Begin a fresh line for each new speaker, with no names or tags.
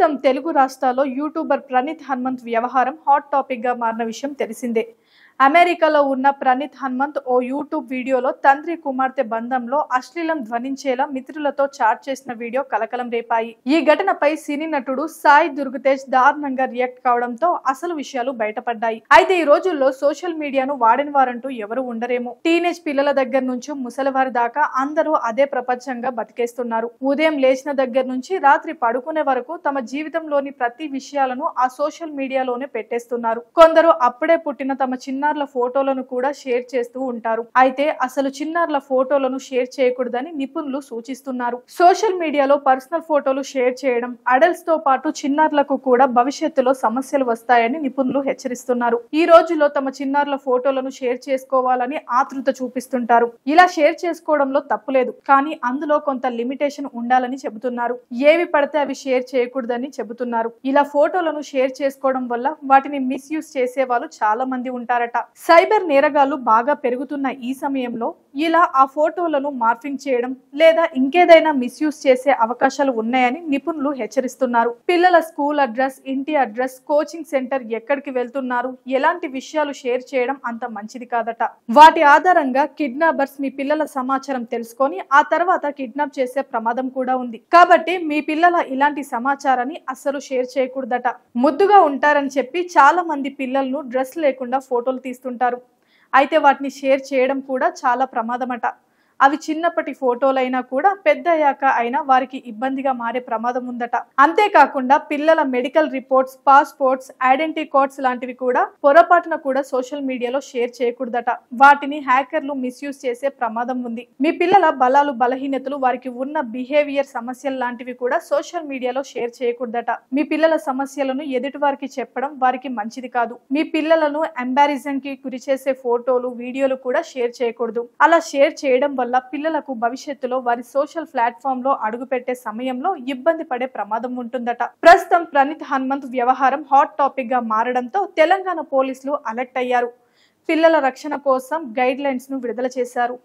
ప్రస్తుతం తెలుగు రాష్ట్రాల్లో యూట్యూబర్ ప్రణీత్ హనుమంత్ వ్యవహారం హాట్ టాపిక్ గా మారిన విషయం తెలిసిందే. అమెరికాలో ఉన్న ప్రణీత్ హనుమంత్ ఓ యూట్యూబ్ వీడియోలో తండ్రి కుమార్తె బంధంలో అశ్లీలం ధ్వనించేలా మిత్రులతో చాట్ చేసిన వీడియో కలకలం రేపాయి. ఈ ఘటనపై సినీ నటుడు సాయి దుర్గతేజ్ దారుణంగా రియాక్ట్ కావడంతో అసలు విషయాలు బయటపడ్డాయి. అయితే ఈ రోజుల్లో సోషల్ మీడియాను వాడని వారంటూ ఎవరు ఉండరేమో. టీనేజ్ పిల్లల దగ్గర నుంచి ముసలివారి దాకా అందరూ అదే ప్రపంచంగా బతికేస్తున్నారు. ఉదయం లేచిన దగ్గర నుంచి రాత్రి పడుకునే వరకు తమ జీవితంలోని ప్రతి విషయాలను ఆ సోషల్ మీడియాలోనే పెట్టేస్తున్నారు. కొందరు అప్పుడే పుట్టిన తమ చిన్నారుల ఫోటోలను కూడా షేర్ చేస్తూ ఉంటారు. అయితే అసలు చిన్నారుల ఫోటోలను షేర్ చేయకూడదని నిపుణులు సూచిస్తున్నారు. సోషల్ మీడియాలో పర్సనల్ ఫోటోలు షేర్ చేయడం అడల్ట్స్ తో పాటు చిన్నారులకు కూడా భవిష్యత్తులో సమస్యలు వస్తాయని నిపుణులు హెచ్చరిస్తున్నారు. ఈ రోజుల్లో తమ చిన్నారుల ఫోటోలను షేర్ చేసుకోవాలని ఆతృత చూపిస్తుంటారు. ఇలా షేర్ చేసుకోవడంలో తప్పులేదు, కానీ అందులో కొంత లిమిటేషన్ ఉండాలని చెబుతున్నారు. ఏవి పడితే అవి షేర్ చేయకూడదని చెబుతున్నారు. ఇలా ఫోటోలను షేర్ చేసుకోవడం వల్ల వాటిని మిస్యూజ్ చేసే వాళ్ళు చాలా మంది ఉంటారట. సైబర్ నేరగాళ్లు బాగా పెరుగుతున్న ఈ సమయంలో ఇలా ఆ ఫోటోలను మార్ఫింగ్ చేయడం లేదా ఇంకేదైనా మిస్యూజ్ చేసే అవకాశాలు ఉన్నాయని నిపుణులు హెచ్చరిస్తున్నారు. పిల్లల స్కూల్ అడ్రస్, ఇంటి అడ్రస్, కోచింగ్ సెంటర్, ఎక్కడికి వెళ్తున్నారు, ఎలాంటి విషయాలు షేర్ చేయడం అంత మంచిది కాదట. వాటి ఆధారంగా కిడ్నాపర్స్ మీ పిల్లల సమాచారం తెలుసుకొని ఆ తర్వాత కిడ్నాప్ చేసే ప్రమాదం కూడా ఉంది. కాబట్టి మీ పిల్లల ఇలాంటి సమాచారాన్ని అస్సలు షేర్ చేయకూడదట. ముద్దుగా ఉంటారని చెప్పి చాలా మంది పిల్లలను డ్రెస్ లేకుండా ఫోటోలు తీస్తుంటారు. అయితే వాటిని షేర్ చేయడం కూడా చాలా ప్రమాదమట. అవి చిన్నప్పటి ఫోటోలైనా కూడా పెద్ద అయ్యాక అయినా వారికి ఇబ్బందిగా మారే ప్రమాదం ఉందట. అంతేకాకుండా పిల్లల medical reports, passports, identity cards లాంటివి కూడా పొరపాటున కూడా సోషల్ మీడియాలో షేర్ చేయకూడదట. వాటిని హ్యాకర్లు మిస్యూజ్ చేసే ప్రమాదం ఉంది. మీ పిల్లల బలాలు, బలహీనతలు, వారికి ఉన్న బిహేవియర్ సమస్యలు లాంటివి కూడా సోషల్ మీడియాలో షేర్ చేయకూడదట. మీ పిల్లల సమస్యలను ఎదుటి వారికి చెప్పడం వారికి మంచిది కాదు. మీ పిల్లలను ఎంబారిజన్ కి గురి చేసే ఫోటోలు, వీడియోలు కూడా షేర్ చేయకూడదు. అలా షేర్ చేయడం వల్ల పిల్లలకు భవిష్యత్తులో వారి సోషల్ ప్లాట్ఫామ్ లో అడుగుపెట్టే సమయంలో ఇబ్బంది పడే ప్రమాదం ఉంటుందట. ప్రస్తుతం ప్రణీత్ హనుమంత్ వ్యవహారం హాట్ టాపిక్ గా మారడంతో తెలంగాణ పోలీసులు అలర్ట్ అయ్యారు. పిల్లల రక్షణ కోసం గైడ్ లైన్స్ ను విడుదల చేశారు.